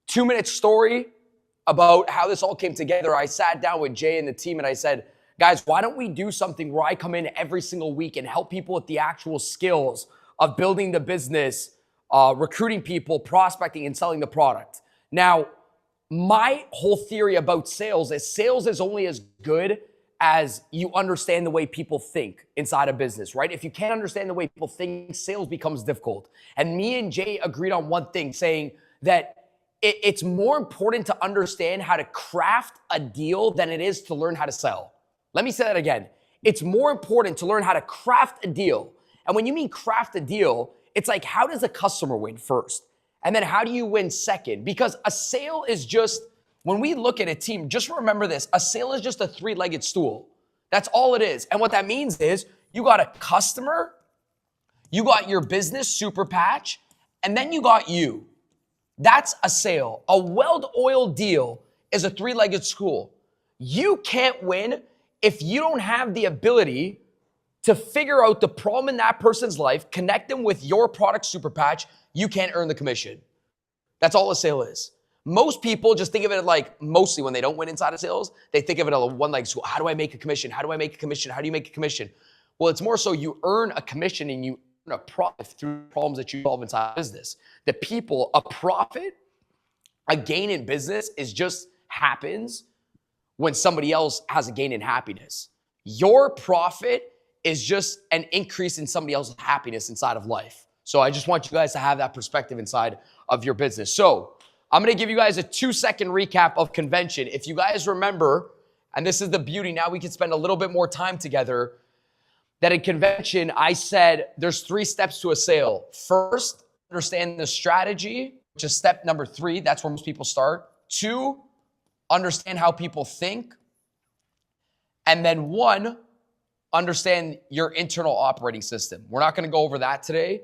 2-minute story about how this all came together. I sat down with Jay and the team and I said, guys, why don't we do something where I come in every single week and help people with the actual skills of building the business, recruiting people, prospecting, and selling the product. Now, my whole theory about sales is only as good as you understand the way people think inside a business, right? If you can't understand the way people think, sales becomes difficult. And me and Jay agreed on one thing, saying that it's more important to understand how to craft a deal than it is to learn how to sell. Let me say that again. It's more important to learn how to craft a deal. And when you mean craft a deal, it's like, how does a customer win first? And then how do you win second? Because a sale is just, when we look at a team, just remember this, a sale is just a 3-legged stool. That's all it is. And what that means is you got a customer, you got your business super patch, and then you got you. That's a sale. A well-oiled deal is a 3-legged stool. You can't win if you don't have the ability to figure out the problem in that person's life, connect them with your product super patch. You can't earn the commission. That's all a sale is. Most people just think of it like, mostly when they don't win inside of sales, they think of it as a 1-legged stool. How do I make a commission? How do I make a commission? How do you make a commission? Well, it's more so you earn a commission and you earn a profit through problems that you solve inside business. The people, a profit, a gain in business is just happens when somebody else has a gain in happiness. Your profit is just an increase in somebody else's happiness inside of life. So I just want you guys to have that perspective inside of your business. So I'm going to give you guys a 2-second recap of convention. If you guys remember, and this is the beauty, now we can spend a little bit more time together, that in convention, I said there's 3 steps to a sale. First, understand the strategy, which is step number 3. That's where most people start. 2, understand how people think. And then 1, understand your internal operating system. We're not going to go over that today.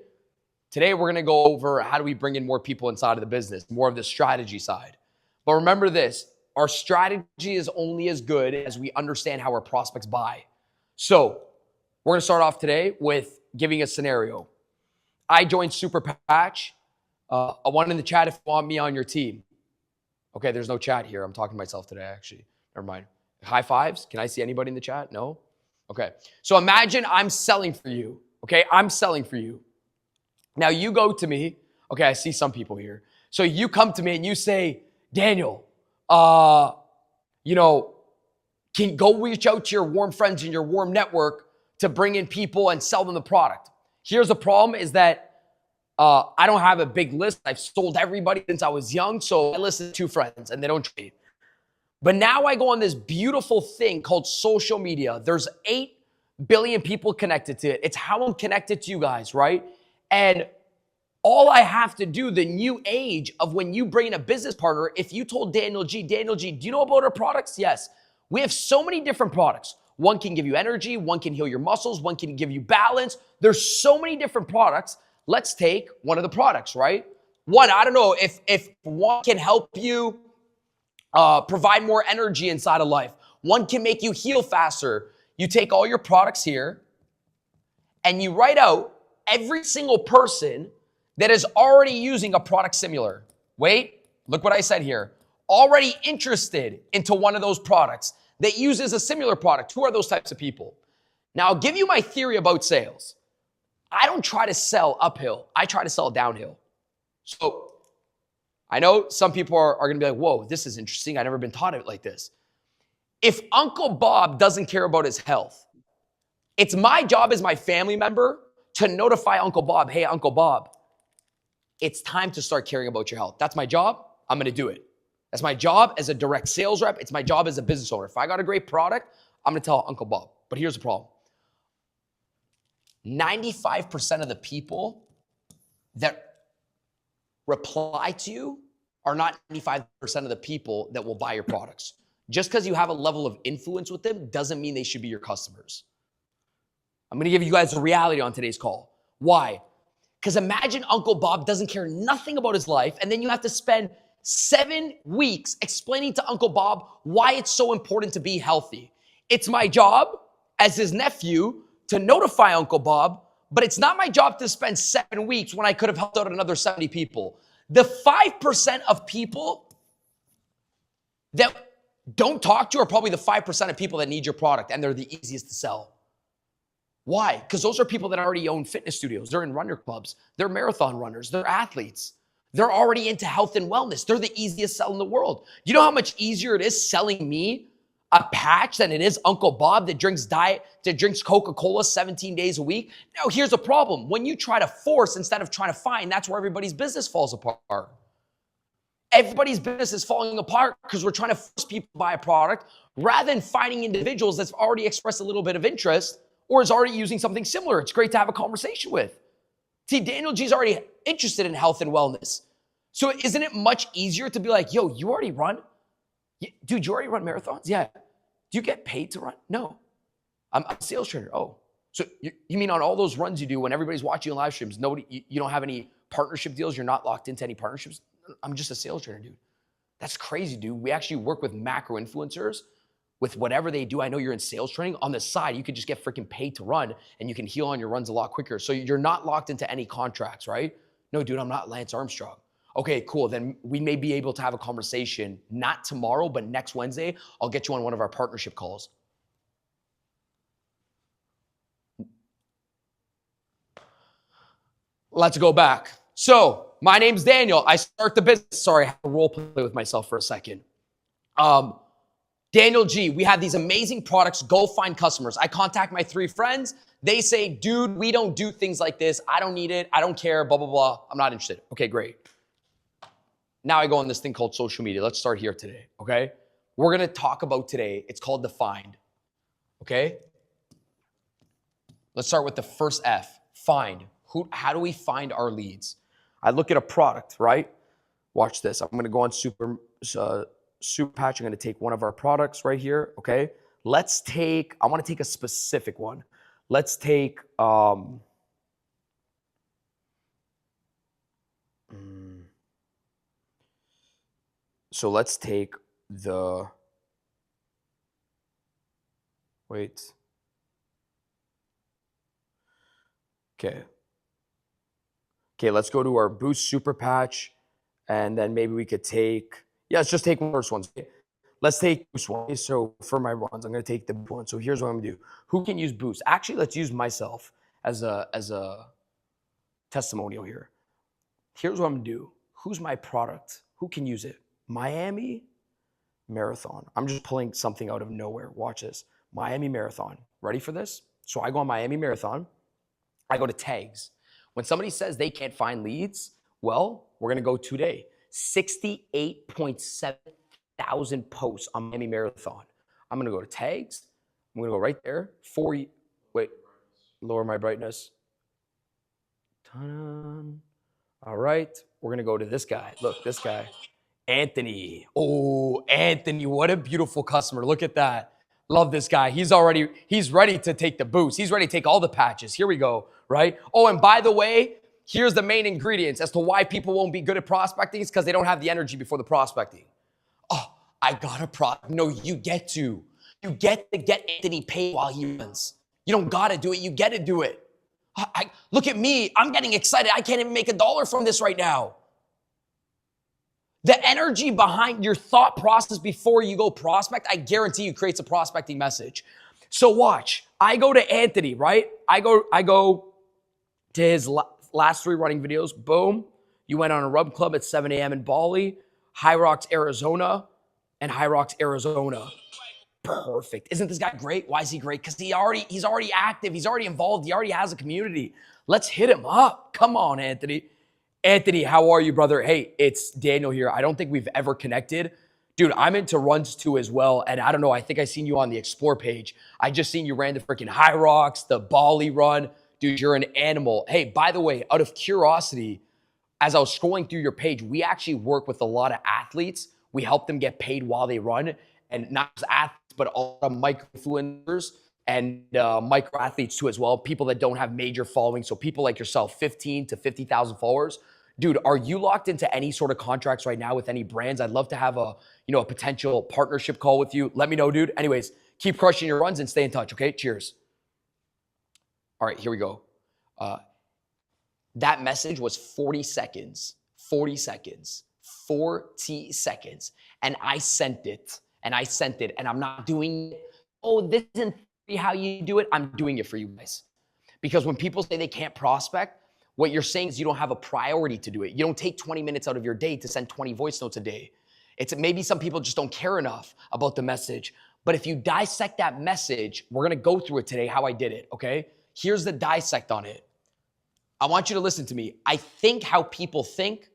Today, we're going to go over how do we bring in more people inside of the business, more of the strategy side. But remember this, our strategy is only as good as we understand how our prospects buy. So we're going to start off today with giving a scenario. I joined Super Patch. I want in the chat if you want me on your team. Okay, there's no chat here. I'm talking to myself today, actually. Never mind. High fives? Can I see anybody in the chat? No? Okay. So imagine I'm selling for you. Okay, I'm selling for you. Now you go to me. Okay, I see some people here. So you come to me and you say, Daniel, can go reach out to your warm friends and your warm network to bring in people and sell them the product. Here's the problem is that I don't have a big list. I've sold everybody since I was young. So I listen to 2 friends and they don't trade. But now I go on this beautiful thing called social media. There's 8 billion people connected to it. It's how I'm connected to you guys, right? And all I have to do, the new age of when you bring in a business partner, if you told Daniel G, do you know about our products? Yes. We have so many different products. One can give you energy. One can heal your muscles. One can give you balance. There's so many different products. Let's take one of the products, right? One, I don't know if one can help you provide more energy inside of life. One can make you heal faster. You take all your products here and you write out every single person that is already using a product similar. Wait, look what I said here. Already interested into one of those products that uses a similar product. Who are those types of people? Now, I'll give you my theory about sales. I don't try to sell uphill. I try to sell downhill. So I know some people are going to be like, whoa, this is interesting. I've never been taught it like this. If Uncle Bob doesn't care about his health, it's my job as my family member to notify Uncle Bob, hey, Uncle Bob, it's time to start caring about your health. That's my job. I'm going to do it. That's my job as a direct sales rep. It's my job as a business owner. If I got a great product, I'm going to tell Uncle Bob. But here's the problem. 95% of the people that reply to you are not 95% of the people that will buy your products. Just because you have a level of influence with them doesn't mean they should be your customers. I'm going to give you guys a reality on today's call. Why? Because imagine Uncle Bob doesn't care nothing about his life, and then you have to spend 7 weeks explaining to Uncle Bob why it's so important to be healthy. It's my job as his nephew to notify Uncle Bob, but it's not my job to spend 7 weeks when I could have helped out another 70 people. The 5% of people that don't talk to are probably the 5% of people that need your product, and they're the easiest to sell. Why? Because those are people that already own fitness studios. They're in runner clubs. They're marathon runners. They're athletes. They're already into health and wellness. They're the easiest sell in the world. You know how much easier it is selling me a patch than it is Uncle Bob that drinks Coca-Cola 17 days a week? Now, here's a problem. When you try to force instead of trying to find, that's where everybody's business falls apart. Everybody's business is falling apart because we're trying to force people to buy a product rather than finding individuals that's already expressed a little bit of interest or is already using something similar. It's great to have a conversation with. See, Daniel G's already interested in health and wellness. So isn't it much easier to be like, yo, you already run? Dude, you already run marathons? Yeah. Do you get paid to run? No. I'm a sales trainer. Oh. So you mean on all those runs you do when everybody's watching you live streams, you don't have any partnership deals? You're not locked into any partnerships? I'm just a sales trainer, dude. That's crazy, dude. We actually work with macro influencers with whatever they do. I know you're in sales training. On the side, you could just get freaking paid to run and you can heal on your runs a lot quicker. So you're not locked into any contracts, right? No, dude, I'm not Lance Armstrong. Okay, cool. Then we may be able to have a conversation, not tomorrow, but next Wednesday. I'll get you on one of our partnership calls. Let's go back. So my name's Daniel. I start the business. Sorry, I have to role play with myself for a second. Daniel G, we have these amazing products. Go find customers. I contact my 3 friends. They say, dude, we don't do things like this. I don't need it. I don't care, blah, blah, blah. I'm not interested. Okay, great. Now I go on this thing called social media. Let's start here today, okay? We're going to talk about today. It's called the find, okay? Let's start with the first F, find. How do we find our leads? I look at a product, right? Watch this. I'm going to go on Super Patch. I'm going to take one of our products right here, okay? I want to take a specific one. Let's take, so let's take the, wait. Okay, let's go to our Boost Super Patch, and then maybe we could take, let's just take one first one. Let's take Boost one. So for my runs, I'm going to take the Boost one. So here's what I'm going to do. Who can use Boost? Actually, let's use myself as a testimonial here. Here's what I'm going to do. Who's my product? Who can use it? Miami Marathon. I'm just pulling something out of nowhere. Watch this. Miami Marathon. Ready for this? So I go on Miami Marathon. I go to tags. When somebody says they can't find leads, well, we're going to go today. 68.7 thousand posts on Miami Marathon. I'm going to go to tags. I'm going to go right there. Lower my brightness. Ta-da. All right. We're going to go to this guy. Look, this guy. Anthony. Oh, Anthony, what a beautiful customer. Look at that. Love this guy. He's ready to take the boost. He's ready to take all the patches. Here we go, right? Oh, and by the way, here's the main ingredients as to why people won't be good at prospecting. It's because they don't have the energy before the prospecting. Oh, I got a product. No, you get to get Anthony paid while he runs. You don't got to do it. You get to do it. Look at me. I'm getting excited. I can't even make $1 from this right now. The energy behind your thought process before you go prospect, I guarantee you creates a prospecting message. So watch, I go to Anthony, right? I go to his last 3 running videos. Boom. You went on a rub club at 7 a.m. in Bali, High Rocks, Arizona, and High Rocks, Arizona. Perfect. Isn't this guy great? Why is he great? Because he's already active. He's already involved. He already has a community. Let's hit him up. Come on, Anthony. Anthony, how are you, brother? Hey, it's Daniel here. I don't think we've ever connected. Dude, I'm into runs too as well. And I don't know, I think I seen you on the Explore page. I just seen you ran the freaking High Rocks, the Bali run. Dude, you're an animal. Hey, by the way, out of curiosity, as I was scrolling through your page, we actually work with a lot of athletes. We help them get paid while they run. And not just athletes, but a lot of micro-influencers and micro athletes too as well. People that don't have major following. So people like yourself, 15 to 50,000 followers. Dude, are you locked into any sort of contracts right now with any brands? I'd love to have a potential partnership call with you. Let me know, dude. Anyways, keep crushing your runs and stay in touch, okay? Cheers. All right, here we go. That message was 40 seconds. 40 seconds, 40 seconds. And I sent it, and I'm not doing it. Oh, this isn't how you do it. I'm doing it for you guys. Because when people say they can't prospect, what you're saying is you don't have a priority to do it. You don't take 20 minutes out of your day to send 20 voice notes a day. It's maybe some people just don't care enough about the message. But if you dissect that message, we're gonna go through it today, how I did it, okay? Here's the dissect on it. I want you to listen to me. I think how people think.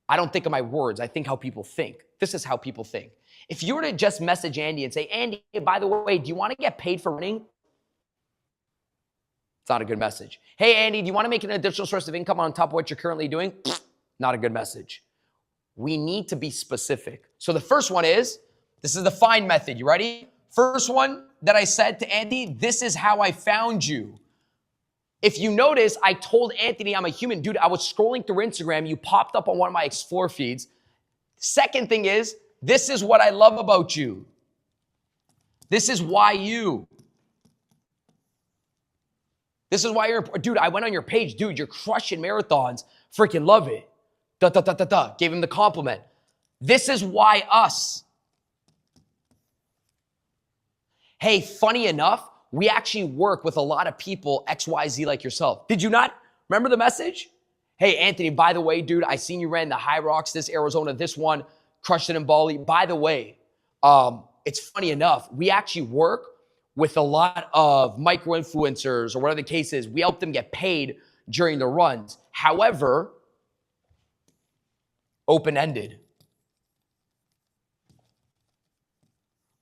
I don't think of my words. I think how people think. This is how people think. If you were to just message Andy and say, Andy, by the way, do you want to get paid for running? It's not a good message. Hey, Andy, do you want to make an additional source of income on top of what you're currently doing? Not a good message. We need to be specific. So the first one is, this is the find method. You ready? First one that I said to Andy, this is how I found you. If you notice, I told Anthony I'm a human. Dude, I was scrolling through Instagram. You popped up on one of my explore feeds. Second thing is, this is what I love about you. This is why you. This is why you're, dude, I went on your page. Dude, you're crushing marathons. Freaking love it. Gave him the compliment. This is why us. Hey, funny enough, we actually work with a lot of people, XYZ like yourself. Did you not remember the message? Hey, Anthony, by the way, dude, I seen you ran the High Rocks, this Arizona, this one, crushed it in Bali. By the way, it's funny enough, we actually work with a lot of micro-influencers or whatever the case is. We help them get paid during the runs. However, open-ended.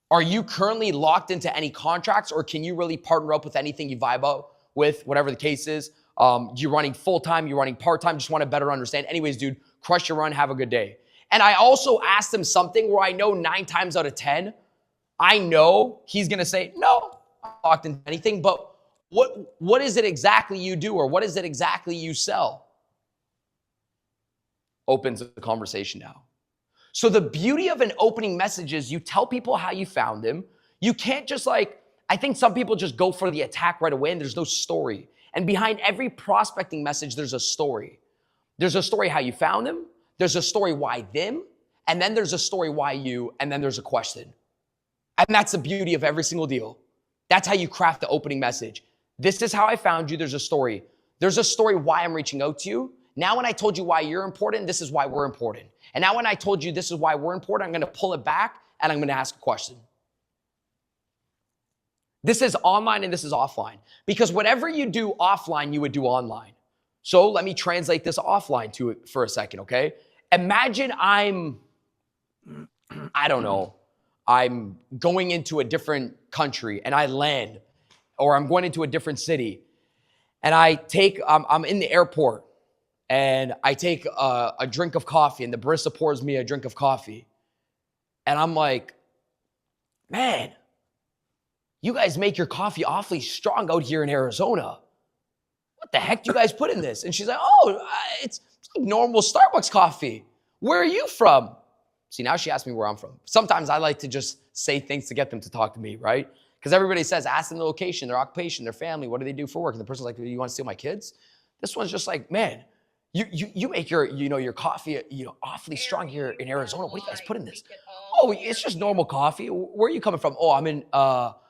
Are you currently locked into any contracts, or can you really partner up with anything you vibe out with, whatever the case is? You're running full-time, you're running part-time, just want to better understand. Anyways, dude, crush your run, have a good day. And I also asked him something where I know 9 times out of 10, I know he's going to say, no, I'm not locked into anything, but what is it exactly you do, or what is it exactly you sell? Opens the conversation now. So the beauty of an opening message is you tell people how you found them. You can't just I think some people just go for the attack right away and there's no story. And behind every prospecting message, there's a story. There's a story how you found them. There's a story why them. And then there's a story why you. And then there's a question. And that's the beauty of every single deal. That's how you craft the opening message. This is how I found you. There's a story. There's a story why I'm reaching out to you. Now, when I told you why you're important, this is why we're important. And now when I told you this is why we're important, I'm going to pull it back and I'm going to ask a question. This is online and this is offline. Because whatever you do offline, you would do online. So let me translate this offline to it for a second, okay? Imagine I don't know, I'm going into a different country and I land, or I'm going into a different city and I'm in the airport. And I take a drink of coffee and the barista pours me a drink of coffee. And I'm like, man, you guys make your coffee awfully strong out here in Arizona. What the heck do you guys put in this? And she's like, oh, it's like normal Starbucks coffee. Where are you from? See, now she asked me where I'm from. Sometimes I like to just say things to get them to talk to me, right? Because everybody says, ask them the location, their occupation, their family, what do they do for work? And the person's like, you want to steal my kids? This one's just like, man, you make your coffee, awfully strong here in Arizona. What do you guys put in this? Oh, it's just normal coffee. Where are you coming from? Oh, I'm in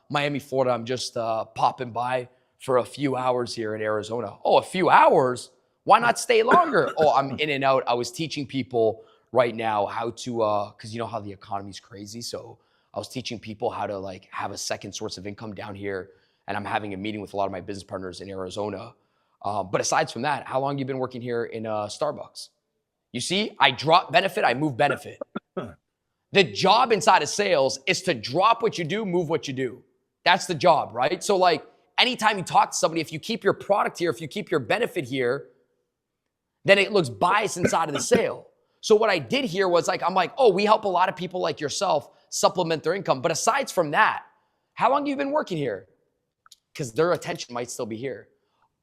Miami, Florida. I'm just popping by for a few hours here in Arizona. Oh, a few hours? Why not stay longer? Oh, I'm in and out. I was teaching people right now how to, because you know how the economy's crazy. So I was teaching people how to have a second source of income down here. And I'm having a meeting with a lot of my business partners in Arizona. But aside from that, how long have you been working here in Starbucks? You see, I drop benefit, I move benefit. The job inside of sales is to drop what you do, move what you do. That's the job, right? So anytime you talk to somebody, if you keep your product here, if you keep your benefit here, then it looks biased inside of the sale. So what I did here was I'm like, oh, we help a lot of people like yourself supplement their income. But aside from that, how long have you been working here? Because their attention might still be here.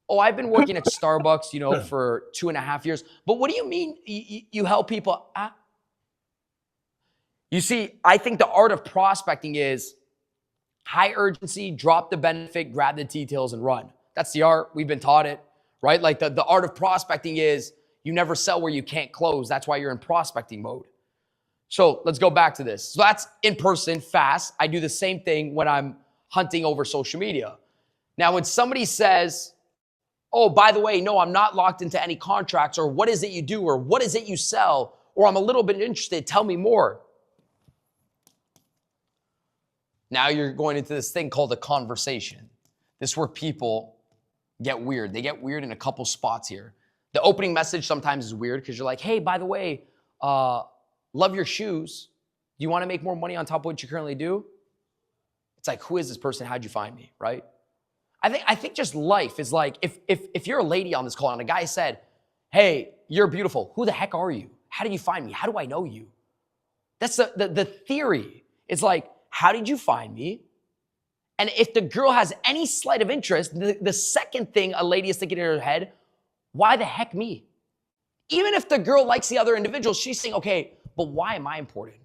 Oh, I've been working at Starbucks, for 2.5 years. But what do you mean you help people? You see, I think the art of prospecting is high urgency, drop the benefit, grab the details and run. That's the art. We've been taught it, right? The art of prospecting is, You never sell where you can't close. That's why you're in prospecting mode. So let's go back to this. So that's in person, fast. I do the same thing when I'm hunting over social media. Now, when somebody says, oh, by the way, no, I'm not locked into any contracts, or what is it you do, or what is it you sell, or I'm a little bit interested, tell me more. Now you're going into this thing called a conversation. This is where people get weird. They get weird in a couple spots here. The opening message sometimes is weird because you're like, hey, by the way, love your shoes. Do you want to make more money on top of what you currently do? It's like, who is this person? How'd you find me, right? I think just life is like, if you're a lady on this call and a guy said, hey, you're beautiful. Who the heck are you? How did you find me? How do I know you? That's the theory. It's like, how did you find me? And if the girl has any slight of interest, the second thing a lady is thinking in her head, why the heck me? Even if the girl likes the other individual, she's saying, okay, but why am I important?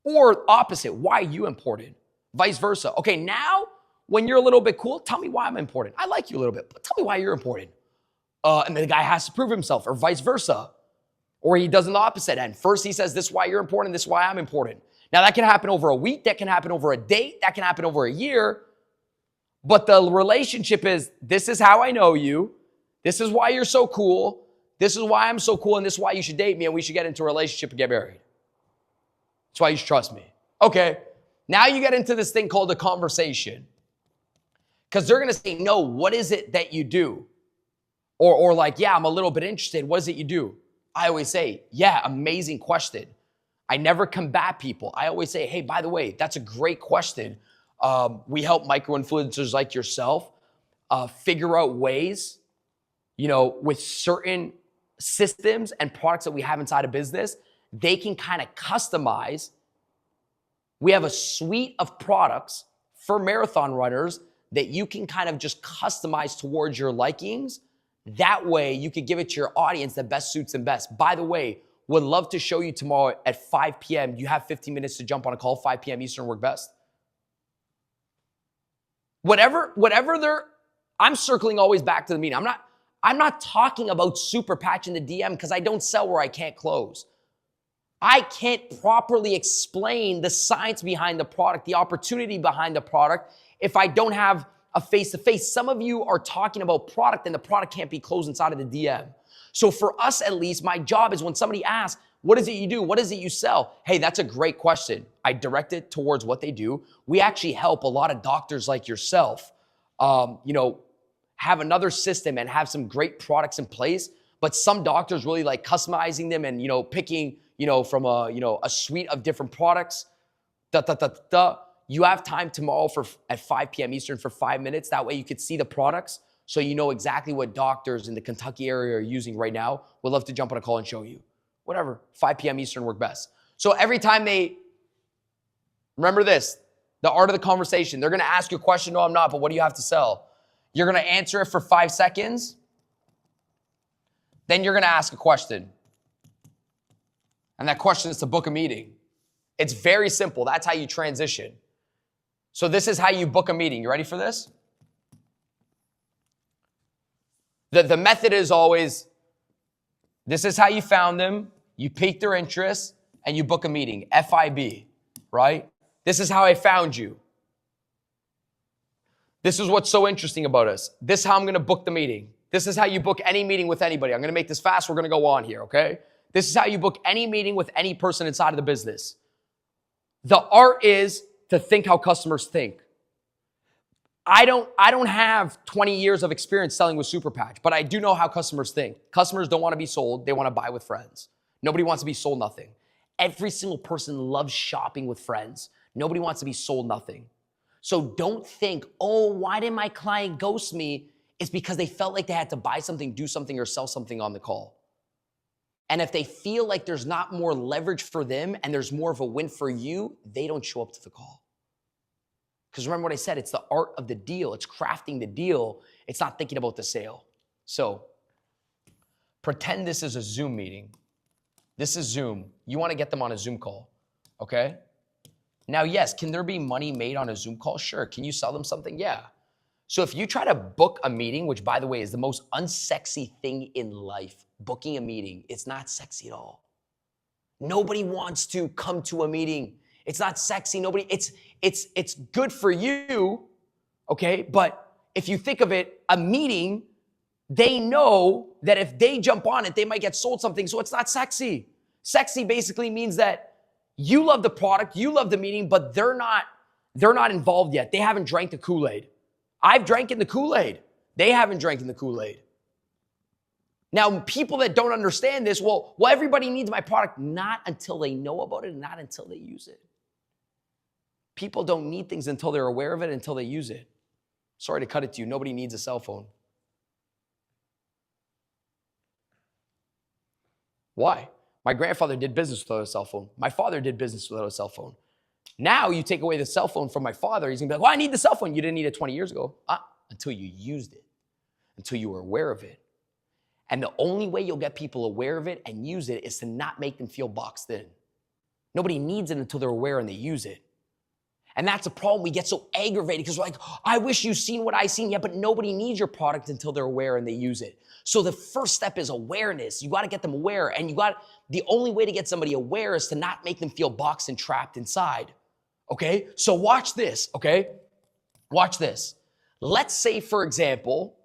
Or opposite, why are you important? Vice versa. Okay, now when you're a little bit cool, tell me why I'm important. I like you a little bit, but tell me why you're important. And the guy has to prove himself, or vice versa. Or he does an opposite end. First he says, this is why you're important, this is why I'm important. Now that can happen over a week, that can happen over a date, that can happen over a year. But the relationship is, this is how I know you, this is why you're so cool, this is why I'm so cool, and this is why you should date me, and we should get into a relationship and get married. That's why you should trust me. Okay, now you get into this thing called a conversation. Because they're gonna say, no, what is it that you do? Or like, yeah, I'm a little bit interested, what is it you do? I always say, yeah, amazing question. I never combat people. I always say, hey, by the way, that's a great question. We help micro-influencers like yourself figure out ways, with certain systems and products that we have inside a business, they can kind of customize. We have a suite of products for marathon runners that you can kind of just customize towards your likings. That way you could give it to your audience that best suits them best. By the way, would love to show you tomorrow at 5 p.m. You have 15 minutes to jump on a call, 5 p.m. Eastern work best. Whatever I'm circling always back to the meeting. I'm not talking about super patch in the DM because I don't sell where I can't close. I can't properly explain the science behind the product, the opportunity behind the product, if I don't have a face-to-face. Some of you are talking about product and the product can't be closed inside of the DM. So for us, at least, my job is when somebody asks, what is it you do? What is it you sell? Hey, that's a great question. I direct it towards what they do. We actually help a lot of doctors like yourself, have another system and have some great products in place. But some doctors really like customizing them and, picking, from a suite of different products. You have time tomorrow at 5 p.m. Eastern for 5 minutes. That way you could see the products so you know exactly what doctors in the Kentucky area are using right now. We'd love to jump on a call and show you. Whatever, 5 p.m. Eastern work best. So every time remember this, the art of the conversation, they're gonna ask you a question, no, I'm not, but what do you have to sell? You're gonna answer it for 5 seconds. Then you're gonna ask a question. And that question is to book a meeting. It's very simple. That's how you transition. So this is how you book a meeting. You ready for this? The method is always, this is how you found them, you piqued their interest, and you book a meeting, FIB, right? This is how I found you. This is what's so interesting about us. This is how I'm gonna book the meeting. This is how you book any meeting with anybody. I'm gonna make this fast, we're gonna go on here, okay? This is how you book any meeting with any person inside of the business. The art is to think how customers think. I don't have 20 years of experience selling with Super Patch, but I do know how customers think. Customers don't want to be sold. They want to buy with friends. Nobody wants to be sold nothing. Every single person loves shopping with friends. Nobody wants to be sold nothing. So don't think, oh, why did my client ghost me? It's because they felt like they had to buy something, do something, or sell something on the call. And if they feel like there's not more leverage for them and there's more of a win for you, they don't show up to the call. Because remember what I said, it's the art of the deal. It's crafting the deal. It's not thinking about the sale. So pretend this is a Zoom meeting. This is Zoom. You want to get them on a Zoom call, okay? Now, yes, can there be money made on a Zoom call? Sure. Can you sell them something? Yeah. So if you try to book a meeting, which by the way is the most unsexy thing in life, booking a meeting, it's not sexy at all. Nobody wants to come to a meeting. It's not sexy. Nobody, it's good for you, okay? But if you think of it, a meeting, they know that if they jump on it, they might get sold something, so it's not sexy. Sexy basically means that you love the product, you love the meeting, but they're not involved yet. They haven't drank the Kool-Aid. I've drank in the Kool-Aid. They haven't drank in the Kool-Aid. Now, people that don't understand this, well, everybody needs my product. Not until they know about it and not until they use it. People don't need things until they're aware of it, until they use it. Sorry to cut it to you. Nobody needs a cell phone. Why? My grandfather did business without a cell phone. My father did business without a cell phone. Now you take away the cell phone from my father, he's gonna be like, well, I need the cell phone. You didn't need it 20 years ago. Until you used it, until you were aware of it. And the only way you'll get people aware of it and use it is to not make them feel boxed in. Nobody needs it until they're aware and they use it. And that's a problem. We get so aggravated because we're like, I wish you've seen what I've seen. Yeah, but nobody needs your product until they're aware and they use it. So the first step is awareness. You got to get them aware. And the only way to get somebody aware is to not make them feel boxed and trapped inside. Okay? So watch this, okay? Watch this. Let's say, for example,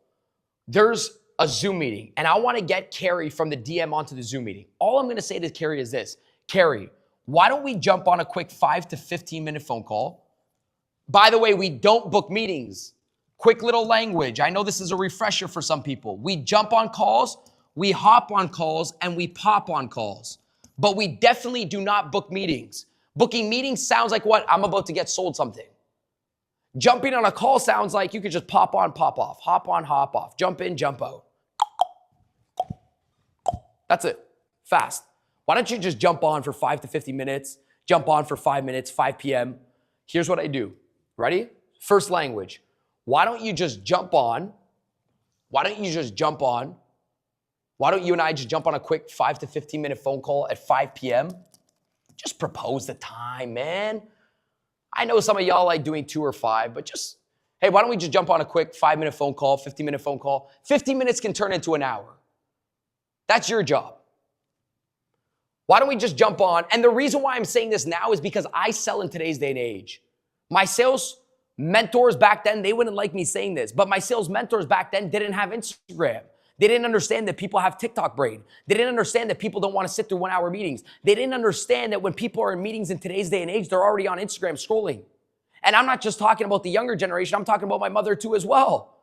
there's a Zoom meeting and I want to get Carrie from the DM onto the Zoom meeting. All I'm going to say to Carrie is this: Carrie, why don't we jump on a quick 5 to 15 minute phone call? By the way, we don't book meetings. Quick little language. I know this is a refresher for some people. We jump on calls, we hop on calls, and we pop on calls. But we definitely do not book meetings. Booking meetings sounds like what? I'm about to get sold something. Jumping on a call sounds like you could just pop on, pop off, hop on, hop off, jump in, jump out. That's it. Fast. Why don't you just jump on for 5 to 50 minutes, jump on for 5 minutes, 5 p.m. Here's what I do. Ready? First language. Why don't you just jump on? Why don't you just jump on? Why don't you and I just jump on a quick 5 to 15 minute phone call at 5 p.m.? Just propose the time, man. I know some of y'all like doing 2 or 5, but just, hey, why don't we just jump on a quick 5-minute phone call, 15-minute phone call? 15 minutes can turn into an hour. That's your job. Why don't we just jump on? And the reason why I'm saying this now is because I sell in today's day and age. My sales mentors back then, they wouldn't like me saying this, but my sales mentors back then didn't have Instagram. They didn't understand that people have TikTok brain. They didn't understand that people don't want to sit through 1-hour meetings. They didn't understand that when people are in meetings in today's day and age, they're already on Instagram scrolling. And I'm not just talking about the younger generation. I'm talking about my mother too as well.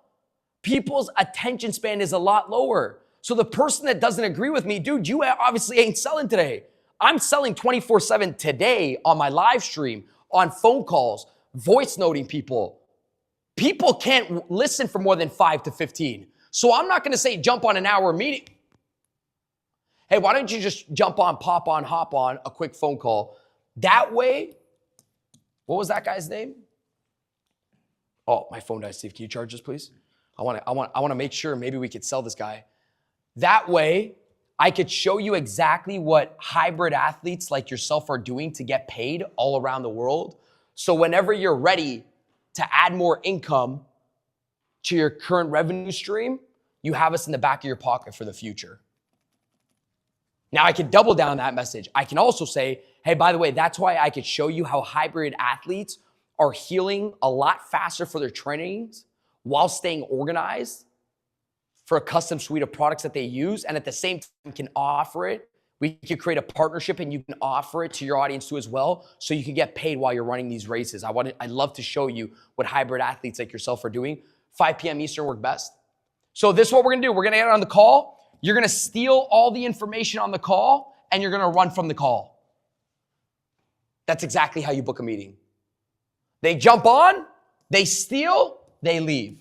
People's attention span is a lot lower. So the person that doesn't agree with me, dude, you obviously ain't selling today. I'm selling 24/7 today on my live stream, on phone calls, voice noting people. People can't listen for more than 5 to 15. So I'm not going to say jump on an hour meeting. Hey, why don't you just jump on, pop on, hop on a quick phone call? That way, what was that guy's name? Oh, my phone died. Steve, can you charge this, please? I want to make sure maybe we could sell this guy. That way, I could show you exactly what hybrid athletes like yourself are doing to get paid all around the world. So whenever you're ready to add more income to your current revenue stream, you have us in the back of your pocket for the future. Now I could double down that message. I can also say, hey, by the way, that's why I could show you how hybrid athletes are healing a lot faster for their trainings while staying organized for a custom suite of products that they use, and at the same time can offer it. We could create a partnership and you can offer it to your audience too as well, so you can get paid while you're running these races. I'd love to show you what hybrid athletes like yourself are doing. 5 p.m. Eastern work best. So this is what we're gonna do. We're gonna get on the call. You're gonna steal all the information on the call and you're gonna run from the call. That's exactly how you book a meeting. They jump on, they steal, they leave.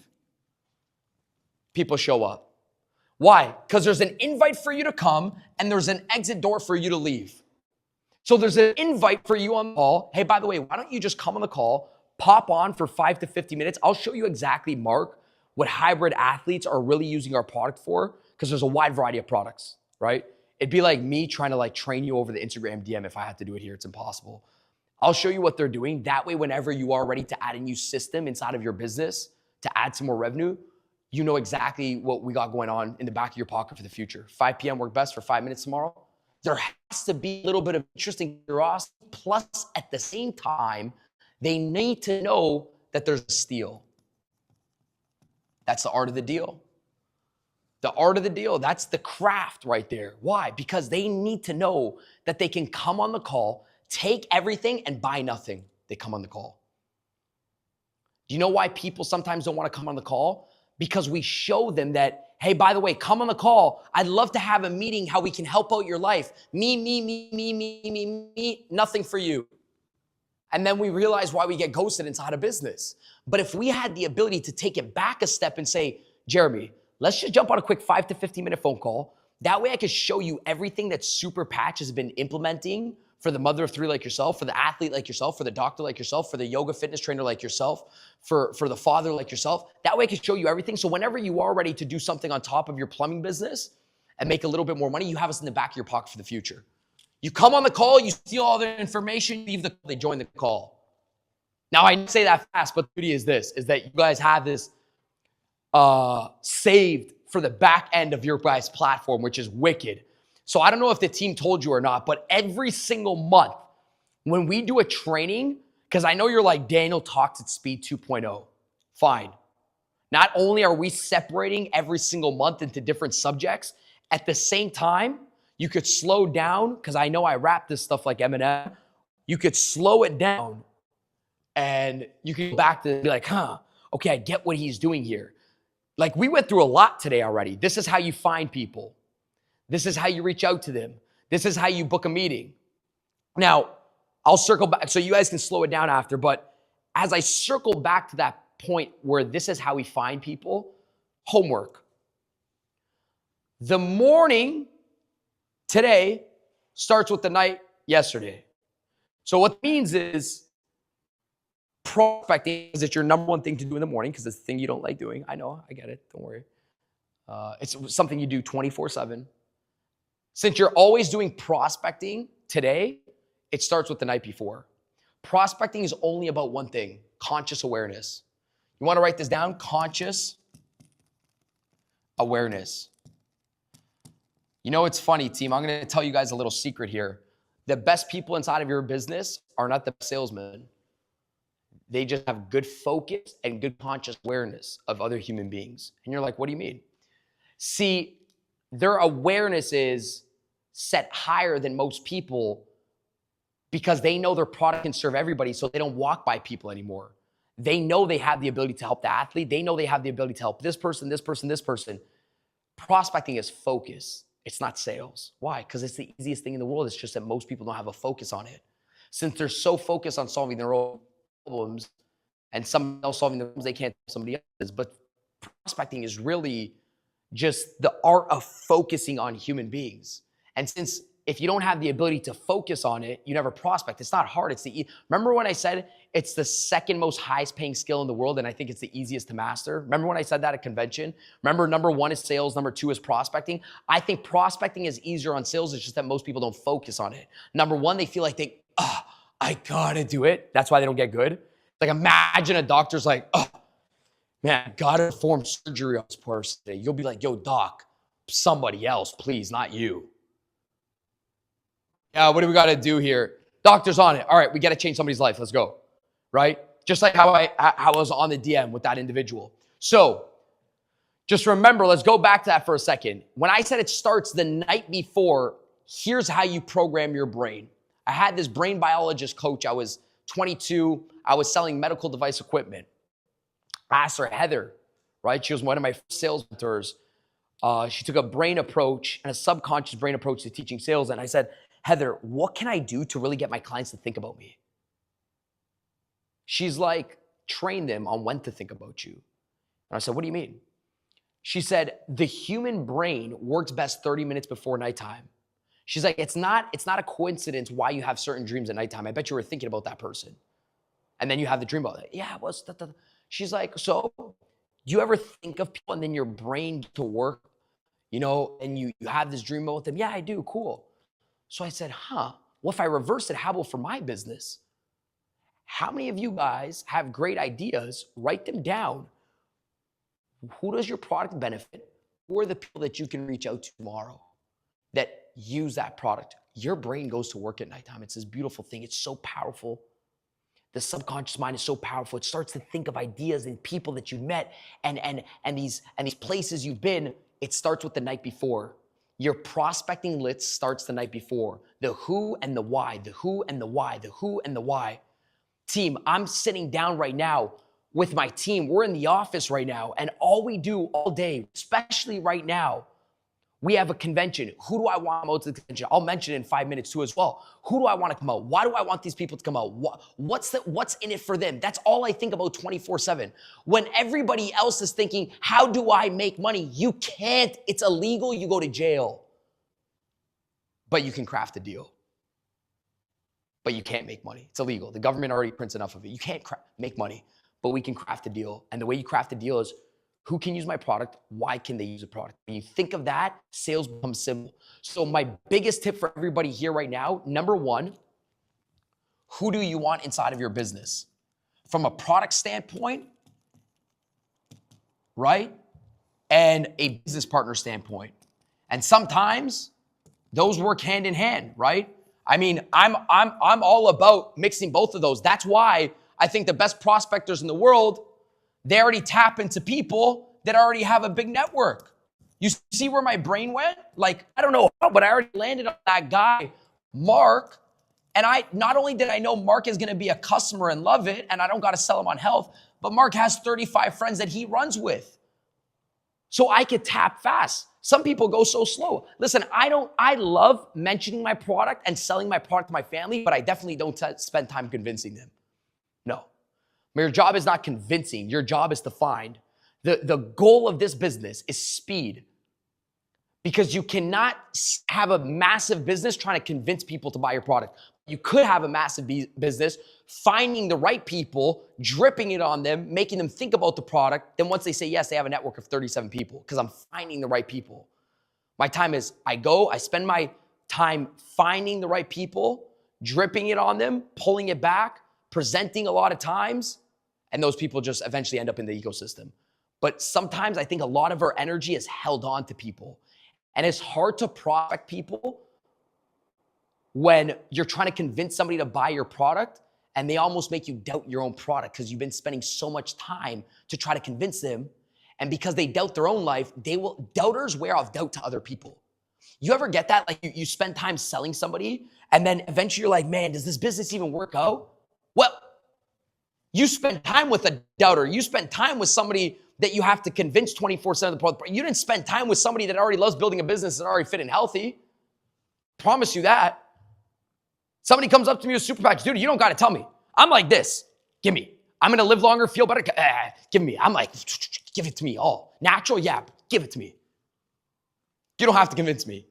People show up. Why? Because there's an invite for you to come and there's an exit door for you to leave. So there's an invite for you on the call. Hey, by the way, why don't you just come on the call, pop on for 5 to 50 minutes. I'll show you exactly, Mark, what hybrid athletes are really using our product for, because there's a wide variety of products, right? It'd be like me trying to train you over the Instagram DM. If I had to do it here, it's impossible. I'll show you what they're doing. That way, whenever you are ready to add a new system inside of your business to add some more revenue, you know exactly what we got going on in the back of your pocket for the future. 5 p.m. work best for 5 minutes tomorrow. There has to be a little bit of interesting curiosity. Plus, at the same time, they need to know that there's a steal. That's the art of the deal. The art of the deal, that's the craft right there. Why? Because they need to know that they can come on the call, take everything, and buy nothing. They come on the call. Do you know why people sometimes don't want to come on the call? Because we show them that, hey, by the way, come on the call. I'd love to have a meeting how we can help out your life. Me, nothing for you. And then we realize why we get ghosted inside a business. But if we had the ability to take it back a step and say, Jeremy, let's just jump on a quick 5 to 15 minute phone call. That way I can show you everything that Super Patch has been implementing for the mother of 3 like yourself, for the athlete like yourself, for the doctor like yourself, for the yoga fitness trainer like yourself, for the father like yourself. That way I can show you everything. So whenever you are ready to do something on top of your plumbing business and make a little bit more money, you have us in the back of your pocket for the future. You come on the call, you steal all their information, they join the call. Now I say that fast, but the beauty is this, is that you guys have this saved for the back end of your guys' platform, which is wicked. So I don't know if the team told you or not, but every single month when we do a training, because I know you're like, Daniel talks at speed 2.0. Fine. Not only are we separating every single month into different subjects, at the same time, you could slow down, because I know I rap this stuff like Eminem. You could slow it down and you can go back to be like, okay, I get what he's doing here. Like we went through a lot today already. This is how you find people. This is how you reach out to them. This is how you book a meeting. Now, I'll circle back so you guys can slow it down after, but as I circle back to that point where this is how we find people, homework. The morning today starts with the night yesterday. So what that means is prospecting is your number one thing to do in the morning because it's the thing you don't like doing. I know, I get it, don't worry. It's something you do 24/7. Since you're always doing prospecting today, it starts with the night before. Prospecting is only about one thing, conscious awareness. You want to write this down? Conscious awareness. You know, it's funny, team. I'm going to tell you guys a little secret here. The best people inside of your business are not the best salesmen. They just have good focus and good conscious awareness of other human beings. And you're like, what do you mean? See, their awareness is set higher than most people because they know their product can serve everybody, so they don't walk by people anymore. They know they have the ability to help the athlete. They know they have the ability to help this person, this person, this person. Prospecting is focus. It's not sales. Why? Because it's the easiest thing in the world. It's just that most people don't have a focus on it. Since they're so focused on solving their own problems and someone else solving the problems, they can't help somebody else's. But prospecting is really just the art of focusing on human beings. And since if you don't have the ability to focus on it, you never prospect. It's not hard. Remember when I said it's the second most highest paying skill in the world and I think it's the easiest to master? Remember when I said that at convention? Remember number 1 is sales, number 2 is prospecting? I think prospecting is easier on sales. It's just that most people don't focus on it. Number 1, they feel like I gotta do it. That's why they don't get good. Like imagine a doctor's like, man, gotta perform surgery on this person today. You'll be like, yo, doc, somebody else, please, not you. Yeah, what do we gotta do here? Doctor's on it. All right, we gotta change somebody's life. Let's go, right? Just like how I was on the DM with that individual. So just remember, let's go back to that for a second. When I said it starts the night before, here's how you program your brain. I had this brain biologist coach. I was 22. I was selling medical device equipment. I asked her, Heather, right? She was one of my sales mentors. She took a brain approach and a subconscious brain approach to teaching sales. And I said, Heather, what can I do to really get my clients to think about me? She's like, train them on when to think about you. And I said, what do you mean? She said, the human brain works best 30 minutes before nighttime. She's like, it's not a coincidence why you have certain dreams at nighttime. I bet you were thinking about that person. And then you have the dream about it. Yeah, it was. She's like, so do you ever think of people and then your brain gets to work, and you have this dream about them? Yeah, I do. Cool. So I said, well, if I reverse it, how about for my business? How many of you guys have great ideas? Write them down. Who does your product benefit? Who are the people that you can reach out to tomorrow that use that product? Your brain goes to work at nighttime. It's this beautiful thing. It's so powerful. The subconscious mind is so powerful. It starts to think of ideas and people that you've met and these places you've been. It starts with the night before. Your prospecting list starts the night before. The who and the why, the who and the why, the who and the why. Team, I'm sitting down right now with my team. We're in the office right now, and all we do all day, especially right now, we have a convention. Who do I want to come out to the convention? I'll mention it in 5 minutes too as well. Who do I want to come out? Why do I want these people to come out? What's in it for them? That's all I think about 24/7. When everybody else is thinking, how do I make money? You can't. It's illegal. You go to jail. But you can craft a deal. But you can't make money. It's illegal. The government already prints enough of it. You can't make money, but we can craft a deal. And the way you craft a deal is, who can use my product? Why can they use a product? When you think of that, sales becomes simple. So my biggest tip for everybody here right now, number one, who do you want inside of your business? From a product standpoint, right? And a business partner standpoint. And sometimes those work hand in hand, right? I mean, I'm all about mixing both of those. That's why I think the best prospectors in the world, they already tap into people that already have a big network. You see where my brain went? Like, I don't know how, but I already landed on that guy, Mark. And not only did I know Mark is going to be a customer and love it, and I don't got to sell him on health, but Mark has 35 friends that he runs with. So I could tap fast. Some people go so slow. Listen, I love mentioning my product and selling my product to my family, but I definitely don't spend time convincing them. No. Your job is not convincing. Your job is to find. The goal of this business is speed. Because you cannot have a massive business trying to convince people to buy your product. You could have a massive business finding the right people, dripping it on them, making them think about the product. Then once they say yes, they have a network of 37 people because I'm finding the right people. My time is, I spend my time finding the right people, dripping it on them, pulling it back, presenting a lot of times, and those people just eventually end up in the ecosystem. But sometimes I think a lot of our energy is held on to people. And it's hard to prospect people when you're trying to convince somebody to buy your product and they almost make you doubt your own product because you've been spending so much time to try to convince them. And because they doubt their own life, doubters wear off doubt to other people. You ever get that? Like you spend time selling somebody and then eventually you're like, man, does this business even work out? Well, you spend time with a doubter. You spend time with somebody that you have to convince 24/7 of the product. You didn't spend time with somebody that already loves building a business and already fit and healthy. Promise you that. Somebody comes up to me with super patch, dude, you don't got to tell me. I'm like this. Give me. I'm going to live longer, feel better. Give me. I'm like, give it to me all. Natural, yeah, give it to me. You don't have to convince me.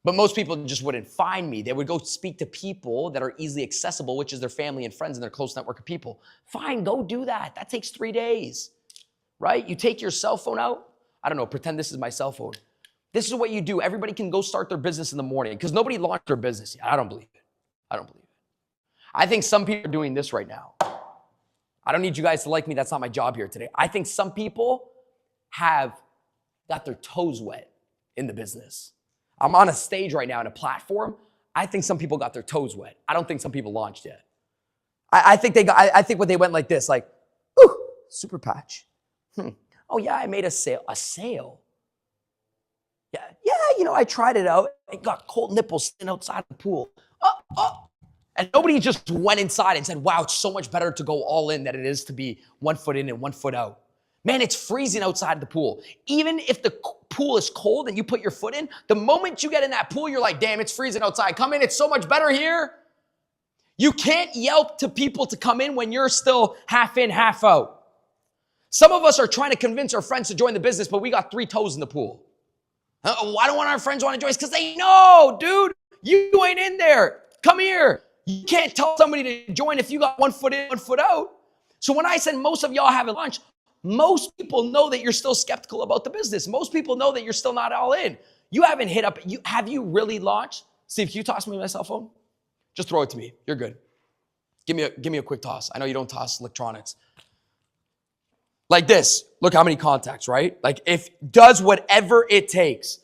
But most people just wouldn't find me. They would go speak to people that are easily accessible, which is their family and friends and their close network of people. Fine, go do that. That takes 3 days, right? You take your cell phone out. I don't know, pretend this is my cell phone. This is what you do. Everybody can go start their business in the morning because nobody launched their business yet. I don't believe it. I don't believe it. I think some people are doing this right now. I don't need you guys to like me. That's not my job here today. I think some people have got their toes wet in the business. I'm on a stage right now in a platform. I think some people got their toes wet. I don't think some people launched yet. I think when they went like this, like, ooh, super patch. Oh yeah, I made a sale. A sale? Yeah, I tried it out. I got cold nipples sitting outside the pool. And nobody just went inside and said, wow, it's so much better to go all in than it is to be 1 foot in and 1 foot out. Man, it's freezing outside the pool. Even if the pool is cold and you put your foot in, the moment you get in that pool, you're like, damn, it's freezing outside. Come in, it's so much better here. You can't yelp to people to come in when you're still half in, half out. Some of us are trying to convince our friends to join the business, but we got 3 toes in the pool. Why don't our friends want to join us? Because they know, dude, you ain't in there. Come here. You can't tell somebody to join if you got 1 foot in, 1 foot out. So when I said most of y'all haven't launched, most people know that you're still skeptical about the business. Most people know that you're still not all in. You haven't hit up. Have you really launched? Steve, can you toss me my cell phone? Just throw it to me. You're good. Give me a quick toss. I know you don't toss electronics. Like this. Look how many contacts, right? Like if does whatever it takes.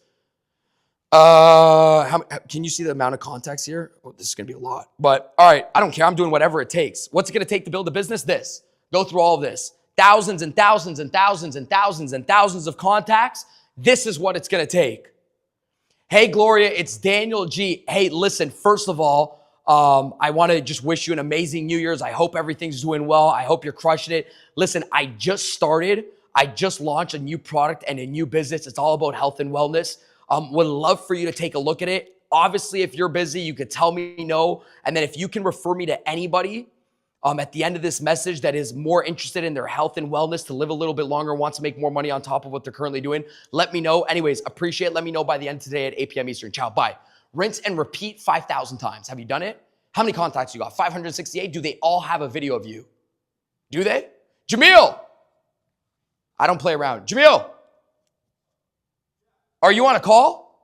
Can you see the amount of contacts here? Oh, this is gonna be a lot. But all right, I don't care. I'm doing whatever it takes. What's it gonna take to build a business? This. Go through all of this. Thousands and thousands and thousands and thousands and thousands of contacts. This is what it's gonna take. Hey, Gloria, it's Daniel G. Hey, listen, first of all, I want to just wish you an amazing New Year's. I hope everything's doing well. I hope you're crushing it. Listen, I just launched a new product and a new business. It's all about health and wellness. Would love for you to take a look at it. Obviously, if you're busy, you could tell me no. And then if you can refer me to anybody at the end of this message that is more interested in their health and wellness to live a little bit longer, wants to make more money on top of what they're currently doing, let me know. Anyways, appreciate it. Let me know by the end of today at 8 p.m. Eastern. Ciao, bye. Rinse and repeat 5,000 times. Have you done it? How many contacts you got? 568? Do they all have a video of you? Do they? Jamil! I don't play around. Jamil! Are you on a call?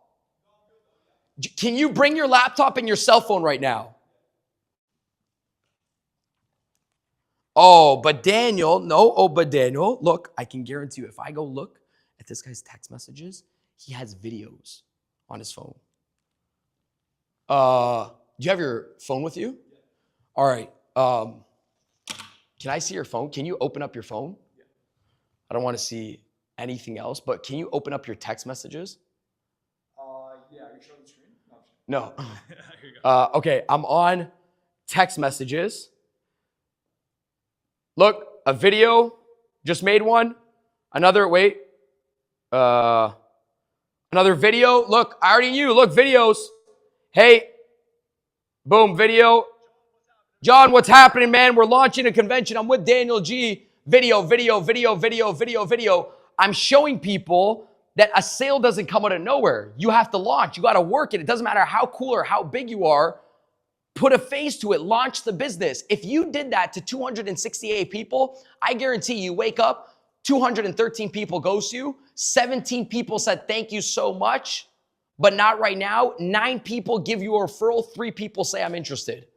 Can you bring your laptop and your cell phone right now? But Daniel, look, I can guarantee you if I go look at this guy's text messages, he has videos on his phone. Do you have your phone with you? All right. Can I see your phone? Can you open up your phone? I don't want to see anything else, but can you open up your text messages? Yeah, are you showing the screen? No. Here you go. Okay, I'm on text messages. Look, a video, just made one. Another video. Look, I already knew. Look, videos. Hey, boom, video. John, what's happening, man? We're launching a convention. I'm with Daniel G. Video. I'm showing people that a sale doesn't come out of nowhere. You have to launch. You got to work it. It doesn't matter how cool or how big you are. Put a face to it. Launch the business. If you did that to 268 people, I guarantee you wake up, 213 people ghost you, 17 people said thank you so much, but not right now. 9 people give you a referral. 3 people say I'm interested,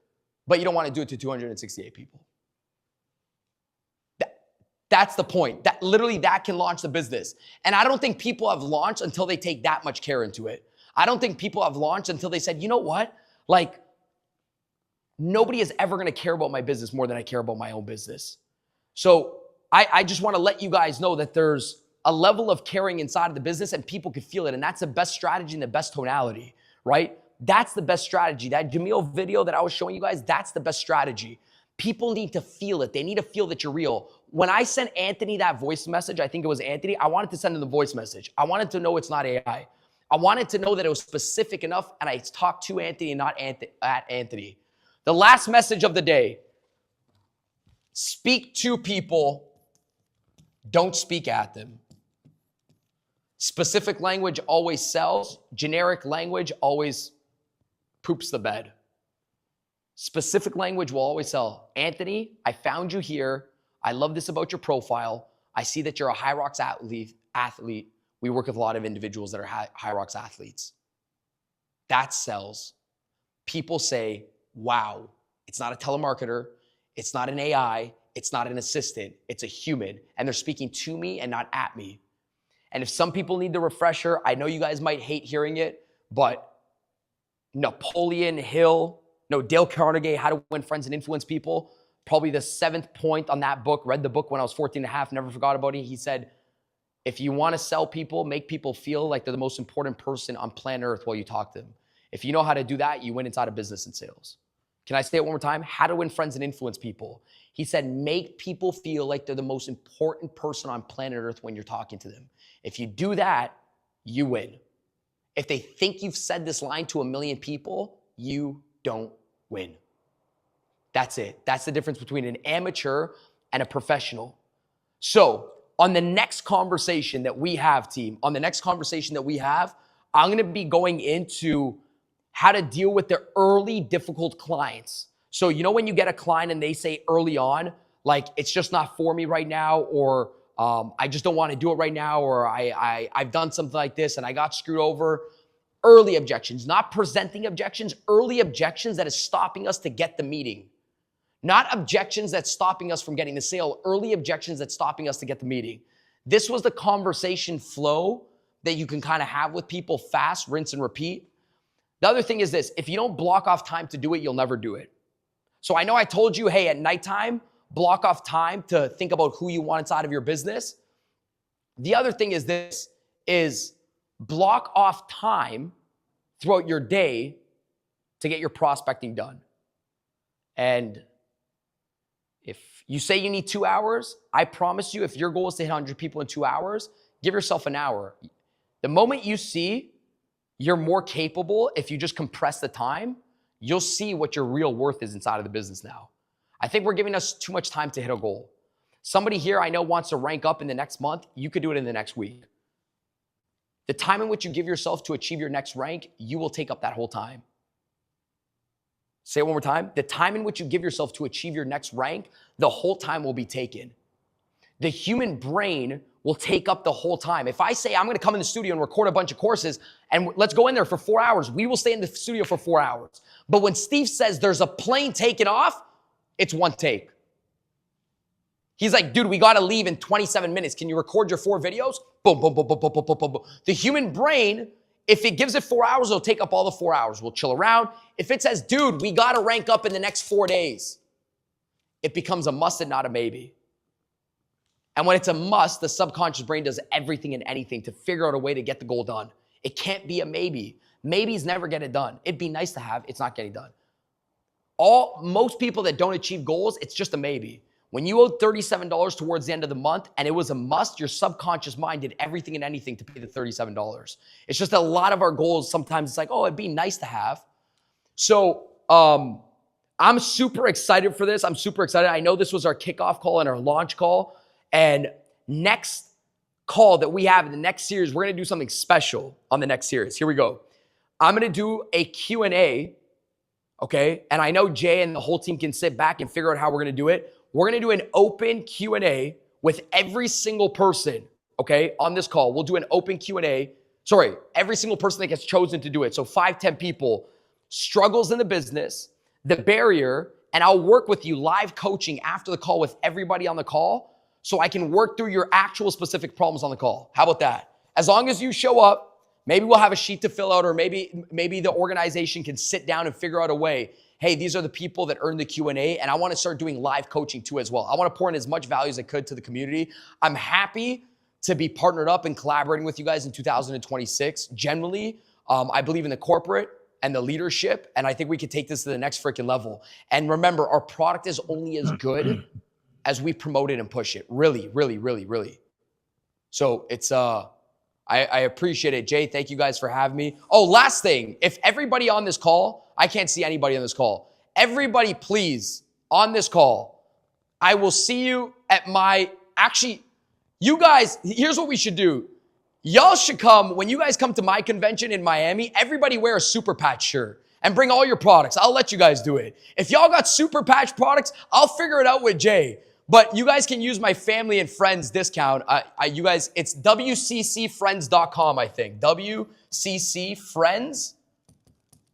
but you don't want to do it to 268 people. That's the point. That can launch the business. And I don't think people have launched until they take that much care into it. I don't think people have launched until they said, you know what? Like, nobody is ever going to care about my business more than I care about my own business. So I just want to let you guys know that there's a level of caring inside of the business and people can feel it. And that's the best strategy and the best tonality, right? That's the best strategy. That Jamil video that I was showing you guys, that's the best strategy. People need to feel it. They need to feel that you're real. When I sent Anthony that voice message, I think it was Anthony, I wanted to send him the voice message. I wanted to know it's not AI. I wanted to know that it was specific enough and I talked to Anthony and not at Anthony. The last message of the day, speak to people, don't speak at them. Specific language always sells. Generic language always poops the bed. Specific language will always sell. Anthony, I found you here. I love this about your profile. I see that you're a Hyrox athlete. We work with a lot of individuals that are Hyrox athletes. That sells. People say, wow, it's not a telemarketer. It's not an AI. It's not an assistant. It's a human. And they're speaking to me and not at me. And if some people need the refresher, I know you guys might hate hearing it, but Napoleon Hill, Dale Carnegie, How to Win Friends and Influence People, probably the 7th point on that book, read the book when I was 14 and a half, never forgot about it. He said, if you want to sell people, make people feel like they're the most important person on planet Earth while you talk to them. If you know how to do that, you win inside of business and sales. Can I say it one more time? How to Win Friends and Influence People. He said, make people feel like they're the most important person on planet Earth when you're talking to them. If you do that, you win. If they think you've said this line to 1 million people, you don't win. That's it. That's the difference between an amateur and a professional. So on the next conversation that we have, team, I'm going to be going into how to deal with the early difficult clients. So when you get a client and they say early on, like, it's just not for me right now, or I just don't want to do it right now, or I've done something like this and I got screwed over. Early objections, not presenting objections, early objections that is stopping us to get the meeting. Not objections that's stopping us from getting the sale, early objections that's stopping us to get the meeting. This was the conversation flow that you can kind of have with people fast, rinse and repeat. The other thing is this, if you don't block off time to do it, you'll never do it. So I know I told you, hey, at nighttime, block off time to think about who you want inside of your business. The other thing is this, is block off time throughout your day to get your prospecting done. And if you say you need 2 hours, I promise you, if your goal is to hit 100 people in 2 hours, give yourself an hour. The moment you see you're more capable, if you just compress the time, you'll see what your real worth is inside of the business now. I think we're giving us too much time to hit a goal. Somebody here I know wants to rank up in the next month. You could do it in the next week. The time in which you give yourself to achieve your next rank, you will take up that whole time. Say it one more time. The time in which you give yourself to achieve your next rank, the whole time will be taken. The human brain will take up the whole time. If I say I'm going to come in the studio and record a bunch of courses and let's go in there for 4 hours, we will stay in the studio for 4 hours. But when Steve says there's a plane taking off, it's one take. He's like, dude, we got to leave in 27 minutes. Can you record your 4 videos? Boom, boom, boom, boom, boom, boom, boom, boom. The human brain, if it gives it 4 hours, it'll take up all the 4 hours. We'll chill around. If it says, dude, we got to rank up in the next 4 days, it becomes a must and not a maybe. And when it's a must, the subconscious brain does everything and anything to figure out a way to get the goal done. It can't be a maybe. Maybes never get it done. It'd be nice to have, it's not getting done. Most people that don't achieve goals, it's just a maybe. When you owed $37 towards the end of the month and it was a must, your subconscious mind did everything and anything to pay the $37. It's just a lot of our goals, sometimes it's like, oh, it'd be nice to have. So I'm super excited for this. I'm super excited. I know this was our kickoff call and our launch call. And next call that we have in the next series, we're going to do something special on the next series. Here we go. I'm going to do a Q&A, okay? And I know Jay and the whole team can sit back and figure out how we're going to do it. We're going to do an open Q&A with every single person, okay, on this call. We'll do an open Q&A. Sorry, every single person that gets chosen to do it. So 5, 10 people, struggles in the business, the barrier, and I'll work with you live coaching after the call with everybody on the call so I can work through your actual specific problems on the call. How about that? As long as you show up, maybe we'll have a sheet to fill out, or maybe the organization can sit down and figure out a way. Hey, these are the people that earned the Q&A, and I want to start doing live coaching too as well. I want to pour in as much value as I could to the community. I'm happy to be partnered up and collaborating with you guys in 2026. Generally, I believe in the corporate and the leadership, and I think we could take this to the next freaking level. And remember, our product is only as good as we promote it and push it. Really, really, really, really. So it's, I appreciate it. Jay, thank you guys for having me. Oh, last thing, if everybody on this call, I can't see anybody on this call. Everybody, please, on this call, I will see you at actually, you guys, here's what we should do. Y'all should come, when you guys come to my convention in Miami, everybody wear a Super Patch shirt and bring all your products. I'll let you guys do it. If y'all got Super Patch products, I'll figure it out with Jay. But you guys can use my family and friends discount. You guys, it's WCCFriends.com, I think. WCC Friends.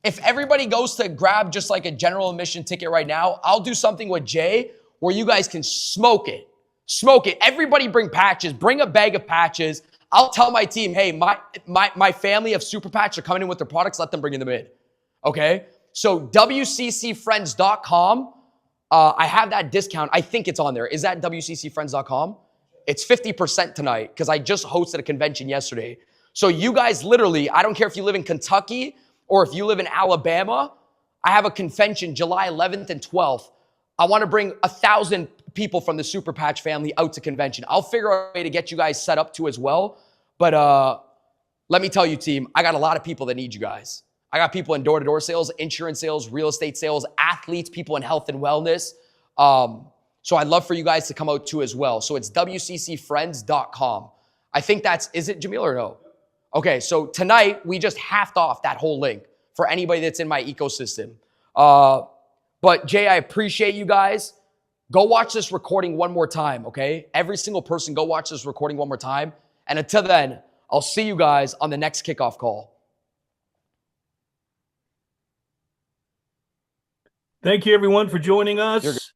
If everybody goes to grab just like a general admission ticket right now, I'll do something with Jay where you guys can smoke it. Smoke it. Everybody bring patches. Bring a bag of patches. I'll tell my team, hey, my family of Super Patch are coming in with their products. Let them bring them in. Okay? So WCCFriends.com. I have that discount. I think it's on there. Is that WCCFriends.com? It's 50% tonight because I just hosted a convention yesterday. So you guys literally, I don't care if you live in Kentucky or if you live in Alabama, I have a convention July 11th and 12th. I want to bring 1,000 people from the Super Patch family out to convention. I'll figure out a way to get you guys set up too as well. But let me tell you, team, I got a lot of people that need you guys. I got people in door-to-door sales, insurance sales, real estate sales, athletes, people in health and wellness. So I'd love for you guys to come out too as well. So it's WCCFriends.com. I think is it Jamil or no? Okay, so tonight we just halved off that whole link for anybody that's in my ecosystem. But Jay, I appreciate you guys. Go watch this recording one more time, okay? Every single person, go watch this recording one more time. And until then, I'll see you guys on the next kickoff call. Thank you, everyone, for joining us.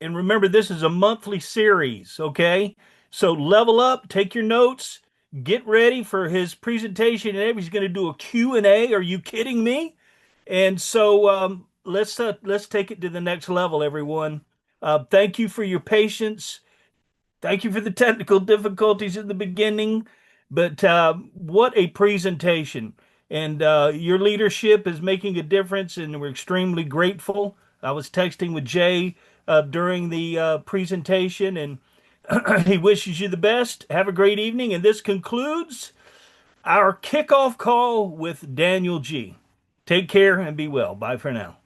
And remember, this is a monthly series, okay? So level up, take your notes, get ready for his presentation. And he's going to do a Q&A. Are you kidding me? And so let's take it to the next level, everyone. Thank you for your patience. Thank you for the technical difficulties in the beginning, but what a presentation. And your leadership is making a difference, and we're extremely grateful. I was texting with Jay during the presentation, and he wishes you the best. Have a great evening. And this concludes our kickoff call with Daniel G. Take care and be well. Bye for now.